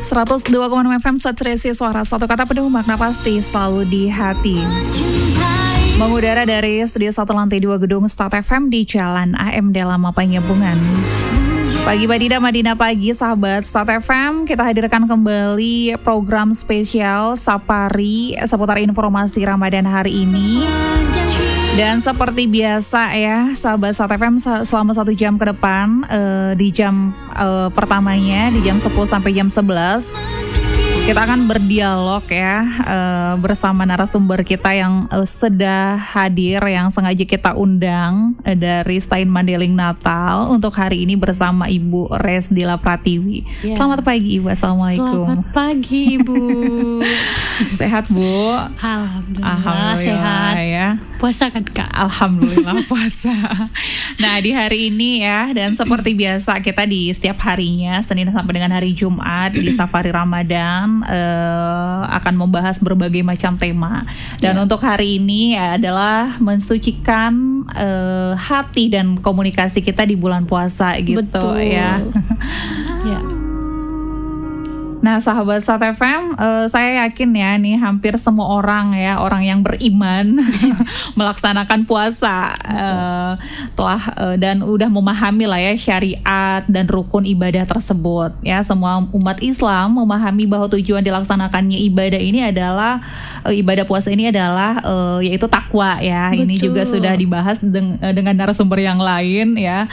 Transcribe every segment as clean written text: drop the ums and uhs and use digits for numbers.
102,6 FM Satresi Suara Satu Kata Penuh Makna Pasti Selalu di Hati. Mengudara dari Studio 1 Lantai 2 Gedung Start FM di Jalan AM Dalama Penyambungan. Pagi Madinah pagi sahabat Start FM, kita hadirkan kembali program spesial Sapari seputar informasi Ramadan hari ini. Dan seperti biasa ya sahabat Start FM, selama 1 jam ke depan di jam pertamanya di jam 10 sampai jam 11 kita akan berdialog ya bersama narasumber kita yang sudah hadir, yang sengaja kita undang dari Stein Mandeling Natal untuk hari ini bersama Ibu Resdila Pratiwi. Ya. Selamat pagi Ibu, Assalamualaikum. Selamat pagi Ibu. Sehat Bu? Alhamdulillah sehat ya. Puasa kan Kak? Alhamdulillah puasa. Nah di hari ini ya, dan seperti biasa kita di setiap harinya Senin sampai dengan hari Jumat di Safari Ramadan akan membahas berbagai macam tema. Dan untuk hari ini adalah mensucikan hati dan komunikasi kita di bulan puasa gitu. Betul. Ya. Ya. Nah sahabat Sat FM, saya yakin ya nih hampir semua orang ya, orang yang beriman melaksanakan puasa telah dan udah memahami lah ya syariat dan rukun ibadah tersebut ya. Semua umat Islam memahami bahwa tujuan dilaksanakannya ibadah ini adalah ibadah puasa ini adalah yaitu takwa ya. Betul. Ini juga sudah dibahas dengan narasumber yang lain ya.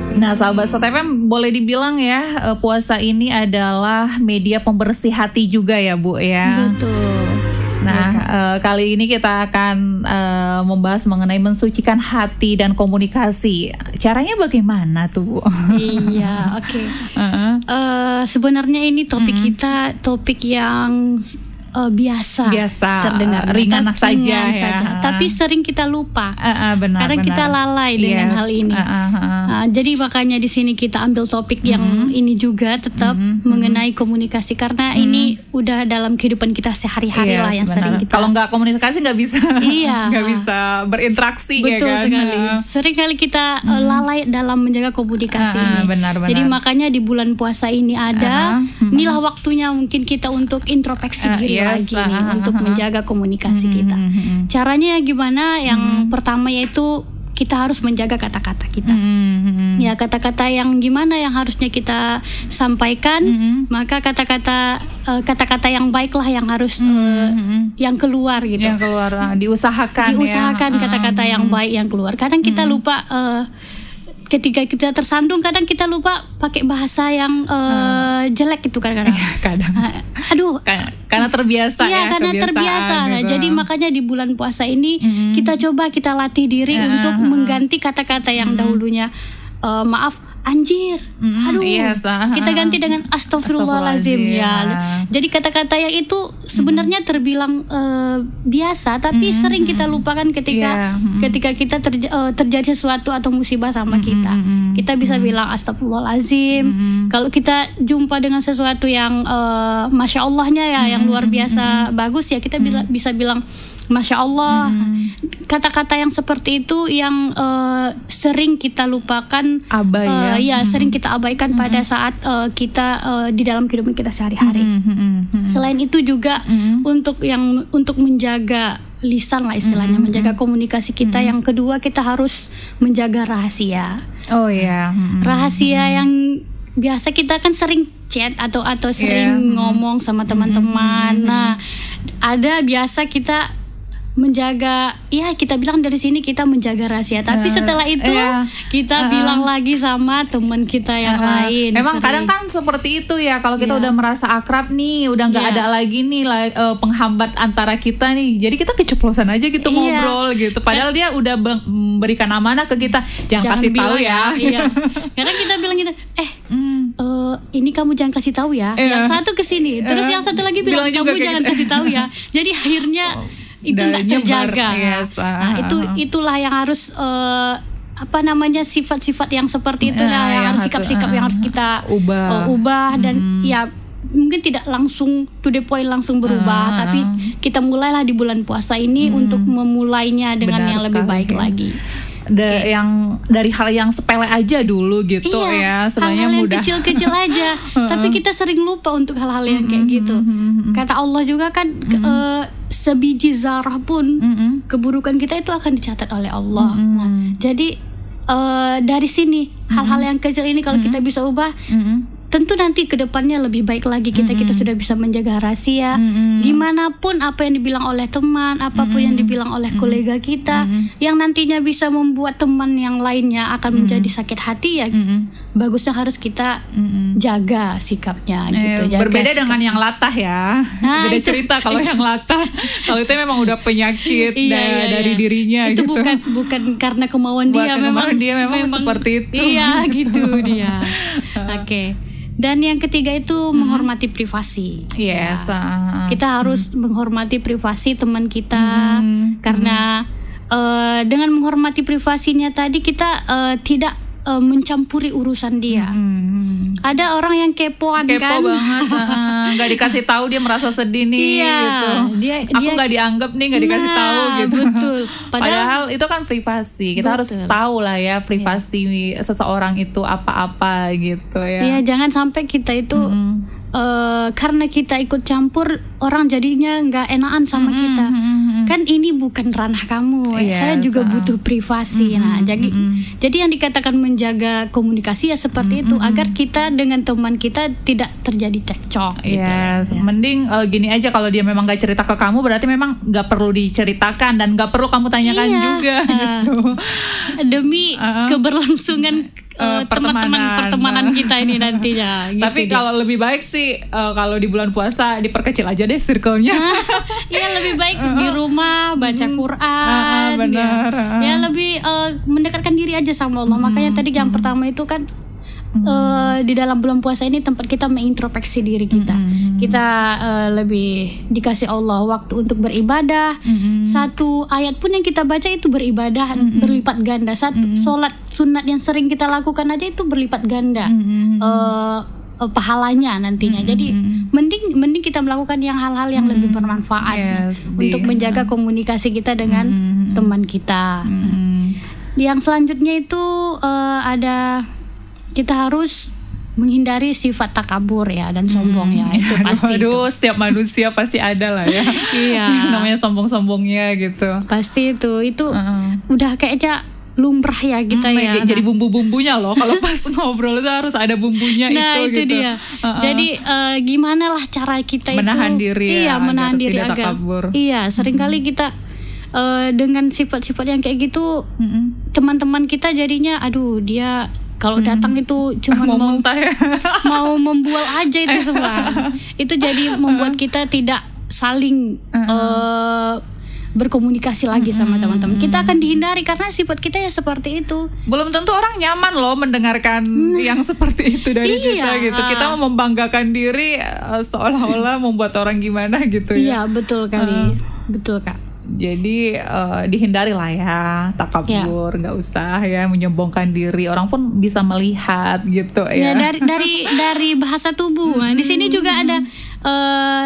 Nah sahabat Sat FM, boleh dibilang ya puasa ini adalah media pembersih hati juga ya Bu ya. Betul. Nah kali ini kita akan membahas mengenai mensucikan hati dan komunikasi. Caranya bagaimana tuh Bu? Iya oke. Sebenarnya ini topik kita topik yang biasa terdengar ringan saja. Tapi sering kita lupa. Benar. Kadang kita lalai dengan hal ini. Jadi makanya di sini kita ambil topik yang ini juga tetap mengenai komunikasi, karena ini udah dalam kehidupan kita sehari-hari lah yang sering kita. Kalau nggak komunikasi nggak bisa. Nggak bisa berinteraksi. Betul ya kan? sekali. Sering kali kita lalai dalam menjaga komunikasi ini. Benar. Jadi makanya di bulan puasa ini ada. Inilah waktunya mungkin kita untuk introspeksi diri lagi nih, untuk menjaga komunikasi kita. Caranya gimana? Yang pertama yaitu kita harus menjaga kata-kata kita. Ya kata-kata yang gimana yang harusnya kita sampaikan, maka kata-kata yang baiklah yang harus yang keluar gitu. Yang keluar, diusahakan kata-kata yang baik yang keluar. Kadang kita lupa ketika kita tersandung, kadang kita lupa pakai bahasa yang jelek itu kadang-kadang. Karena terbiasa ya. Karena terbiasa. Nah, jadi makanya di bulan puasa ini kita latih diri untuk mengganti kata-kata yang dahulunya anjir, kita ganti dengan astagfirullahalazim ya. Jadi kata-kata yang itu sebenarnya terbilang biasa, tapi sering kita lupakan ketika kita terjadi sesuatu atau musibah sama kita. Kita bisa bilang astagfirullahalazim. Kalau kita jumpa dengan sesuatu yang masya Allahnya ya, yang luar biasa bagus ya, kita bisa bilang Masya Allah. Kata-kata yang seperti itu yang sering kita lupakan, sering kita abaikan pada saat kita di dalam kehidupan kita sehari-hari. Selain itu juga untuk menjaga lisan lah istilahnya, menjaga komunikasi kita. Yang kedua, kita harus menjaga rahasia. Rahasia yang biasa kita kan sering chat atau sering ngomong sama teman-teman. Nah, ada biasa kita menjaga, kita bilang dari sini kita menjaga rahasia, tapi setelah itu kita bilang lagi sama teman kita yang lain. Memang kadang kan seperti itu ya, kalau kita udah merasa akrab nih, udah nggak ada lagi nih penghambat antara kita nih, jadi kita keceplosan aja gitu ngobrol gitu, padahal dia udah memberikan amanah ke kita, jangan kasih tahu ya. Karena kita bilang gitu, ini kamu jangan kasih tahu ya. Yang satu kesini, terus yang satu lagi bilang kamu jangan kasih tahu ya. Jadi akhirnya itu nggak terjaga. Itulah yang harus sifat-sifat yang seperti itu yang harus sikap-sikap yang harus kita ubah dan ya mungkin tidak langsung to the point langsung berubah, tapi kita mulailah di bulan puasa ini untuk memulainya dengan yang lebih baik lagi. yang dari hal yang sepele aja dulu gitu ya, sebenarnya mudah. Hal-hal yang kecil-kecil aja, tapi kita sering lupa untuk hal-hal yang kayak gitu. Kata Allah juga kan, sebiji zarah pun keburukan kita itu akan dicatat oleh Allah. Nah, jadi dari sini hal-hal yang kecil ini kalau kita bisa ubah, tentu nanti ke depannya lebih baik lagi. Kita sudah bisa menjaga rahasia. Gimana pun apa yang dibilang oleh teman, apapun yang dibilang oleh kolega kita, yang nantinya bisa membuat teman yang lainnya akan menjadi sakit hati, ya bagusnya harus kita jaga sikapnya gitu. Jaga berbeda dengan yang latah ya. Beda cerita kalau yang latah. Kalau itu memang udah penyakit dari dirinya itu gitu. bukan karena kemauan dia, memang seperti itu. Iya gitu dia. Oke. Dan yang ketiga itu menghormati privasi. Yes. Kita harus menghormati privasi teman kita, karena dengan menghormati privasinya tadi kita tidak mencampuri urusan dia. Ada orang yang kepoan kepo kan? Banget, nggak dikasih tahu dia merasa sedih nih, gitu. Aku nggak dianggap nih, nggak dikasih tahu gitu. Betul. Padahal itu kan privasi. Kita harus tahu lah ya privasi seseorang itu apa-apa gitu ya. Iya, jangan sampai kita itu karena kita ikut campur, orang jadinya nggak enakan sama kita. Kan ini bukan ranah kamu. Saya juga butuh privasi. Nah, jadi yang dikatakan menjaga komunikasi ya seperti itu, agar kita dengan teman kita tidak terjadi cekcok. Yes. Mending gini aja, kalau dia memang nggak cerita ke kamu, berarti memang nggak perlu diceritakan dan nggak perlu kamu tanyakan juga. Gitu. Demi keberlangsungan pertemanan kita ini nantinya. Gitu. Tapi kalau lebih baik sih kalau di bulan puasa diperkecil aja deh circle-nya. Iya, lebih baik di rumah baca Quran. Benar. Ya lebih mendekatkan diri aja sama Allah. Makanya tadi yang pertama itu kan di dalam bulan puasa ini tempat kita mengintrospeksi diri kita. Kita lebih dikasih Allah waktu untuk beribadah. Satu ayat pun yang kita baca itu beribadah berlipat ganda. Satu sholat sunat yang sering kita lakukan aja itu berlipat ganda pahalanya nantinya. Jadi mending kita melakukan yang hal-hal yang lebih bermanfaat untuk menjaga komunikasi kita dengan teman kita. Yang selanjutnya itu ada, kita harus menghindari sifat takabur ya dan sombong ya. Itu pasti. Setiap manusia pasti ada lah ya. Iya. Namanya sombong-sombongnya gitu. Pasti itu udah kayaknya lumrah ya kita ya. Jadi bumbu-bumbunya loh. Kalau pas ngobrol itu harus ada bumbunya itu gitu. Dia. Jadi gimana lah cara kita menahan itu diri menahan diri agar takabur. Iya, seringkali kita dengan sifat-sifat yang kayak gitu, teman-teman kita jadinya aduh dia kalau datang itu cuma mau muntah ya. Mau membual aja itu semua. Itu jadi membuat kita tidak saling berkomunikasi lagi sama teman-teman. Kita akan dihindari karena sifat kita ya seperti itu. Belum tentu orang nyaman loh mendengarkan yang seperti itu dari kita gitu. Kita mau membanggakan diri seolah-olah membuat orang gimana gitu ya. Iya, betul kali. Betul, Kak. Jadi dihindari lah ya takabur, nggak usah ya menyombongkan diri. Orang pun bisa melihat gitu ya. Dari bahasa tubuh. Nah, di sini juga ada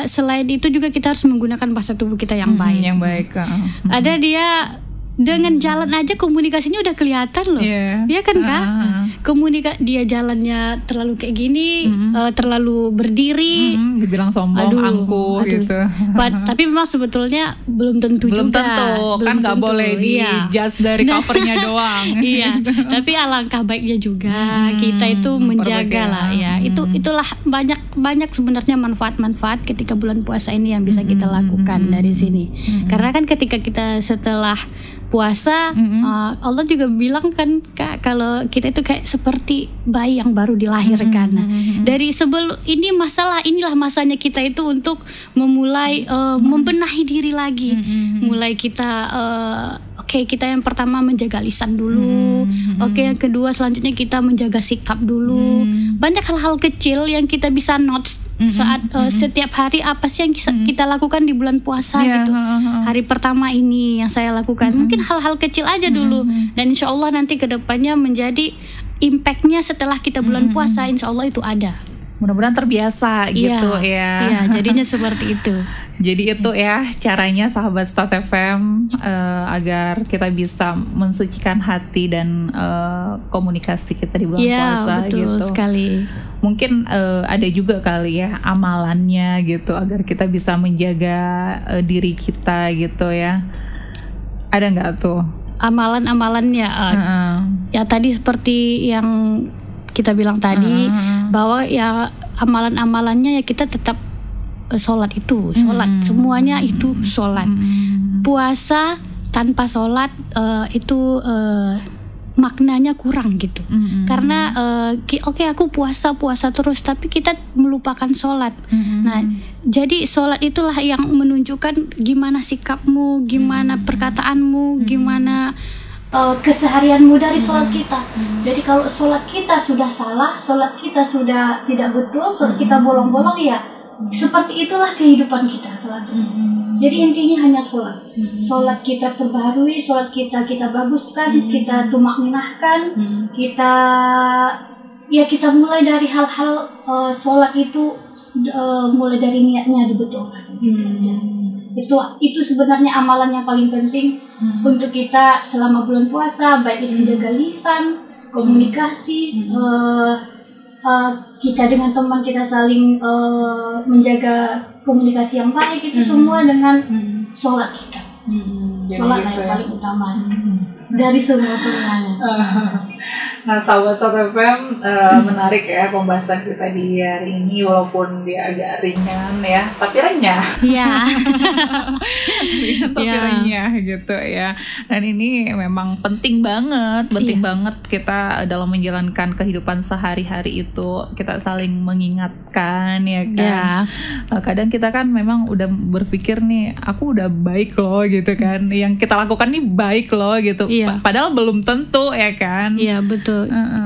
selain itu juga kita harus menggunakan bahasa tubuh kita yang baik. Yang baik. Ada dia dengan jalan aja komunikasinya udah kelihatan loh. Iya kan Kak? Dia jalannya terlalu kayak gini, terlalu berdiri, dibilang sombong, angkuh gitu. Tapi memang sebetulnya belum tentu juga. Kan nggak boleh di-judge dari covernya doang. Iya. Tapi alangkah baiknya juga kita itu menjaga lah ya. Itulah banyak sebenarnya manfaat-manfaat ketika bulan puasa ini yang bisa kita lakukan dari sini. Karena kan ketika kita setelah puasa, Allah juga bilang kan Kak, kalau kita itu kayak seperti bayi yang baru dilahirkan. Dari sebelum ini inilah masanya kita itu untuk memulai membenahi diri lagi. Mulai kita kita yang pertama menjaga lisan dulu. Yang kedua selanjutnya kita menjaga sikap dulu. Banyak hal-hal kecil yang kita bisa notes saat setiap hari apa sih yang kita lakukan di bulan puasa gitu. Hari pertama ini yang saya lakukan. Mungkin hal-hal kecil aja dulu. Dan insya Allah nanti kedepannya menjadi impactnya setelah kita bulan puasa, insya Allah itu ada. mudah-mudahan terbiasa gitu ya. Iya, jadinya seperti itu. Jadi itu ya caranya sahabat Start FM agar kita bisa mensucikan hati dan komunikasi kita di bulan puasa betul gitu. Sekali. Mungkin ada juga kali ya amalannya gitu agar kita bisa menjaga diri kita gitu ya. Ada nggak tuh? Amalan-amalannya ya tadi seperti yang kita bilang tadi bahwa ya amalan-amalannya ya kita tetap sholat semuanya itu sholat. Puasa tanpa sholat itu maknanya kurang gitu. Karena oke, aku puasa terus tapi kita melupakan sholat. Nah, jadi sholat itulah yang menunjukkan gimana sikapmu, gimana perkataanmu, gimana keseharianmu dari sholat kita. Jadi kalau sholat kita sudah salah, sholat kita sudah tidak betul, sholat kita bolong-bolong, ya seperti itulah kehidupan kita selanjutnya. Jadi intinya hanya sholat. Sholat kita perbaharui, sholat kita baguskan, kita tumakninahkan, kita mulai dari hal-hal sholat itu mulai dari niatnya dibetulkan. Itu sebenarnya amalan yang paling penting untuk kita selama bulan puasa, baik itu menjaga lisan, komunikasi, kita dengan teman kita saling menjaga komunikasi yang baik, itu semua dengan sholat kita. Sholat gitu yang paling utama dari semuanya. Nah, sahabat Start FM, menarik ya pembahasan kita di hari ini, walaupun dia agak ringan ya, tapi renyah. Iya. Tapi renyah gitu ya. Dan ini memang penting banget kita dalam menjalankan kehidupan sehari-hari itu kita saling mengingatkan ya kan. Kadang kita kan memang udah berpikir nih, aku udah baik loh gitu kan. Yang kita lakukan nih baik loh gitu. Padahal belum tentu ya kan. Iya, betul.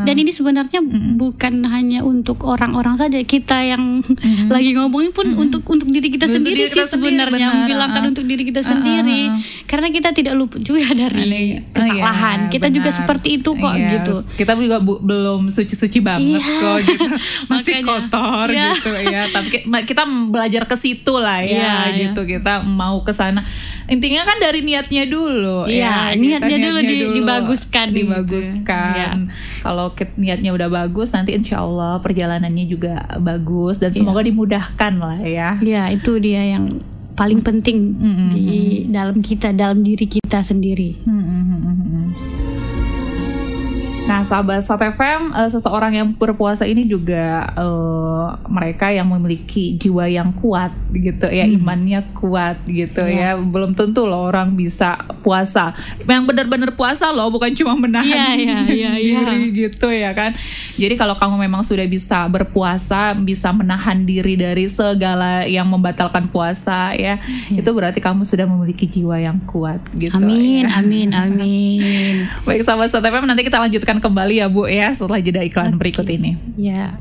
Dan ini sebenarnya bukan hanya untuk orang-orang saja, kita yang lagi ngomongin pun untuk diri kita sendiri sih sebenarnya, membilangkan untuk diri kita sendiri, karena kita tidak luput juga dari kesalahan. Kita juga seperti itu kok gitu. Kita juga belum suci-suci banget kok gitu. Masih kotor gitu ya. Tapi kita belajar ke situ lah ya gitu. Kita mau ke sana. Intinya kan dari niatnya dulu ya. Niatnya dulu dibaguskan. Kalau niatnya udah bagus, nanti insya Allah perjalanannya juga bagus dan semoga dimudahkan lah ya. Iya, itu dia yang paling penting di dalam diri kita sendiri. Nah, sahabat Start FM, seseorang yang berpuasa ini juga mereka yang memiliki jiwa yang kuat gitu ya, imannya kuat gitu ya. Belum tentu loh orang bisa puasa yang benar-benar puasa loh, bukan cuma menahan diri gitu ya kan. Jadi kalau kamu memang sudah bisa berpuasa, bisa menahan diri dari segala yang membatalkan puasa ya, itu berarti kamu sudah memiliki jiwa yang kuat gitu. Amin, ya. amin. Baik sahabat Start FM, nanti kita lanjutkan kembali ya Bu ya setelah jeda iklan berikut ini. Ya.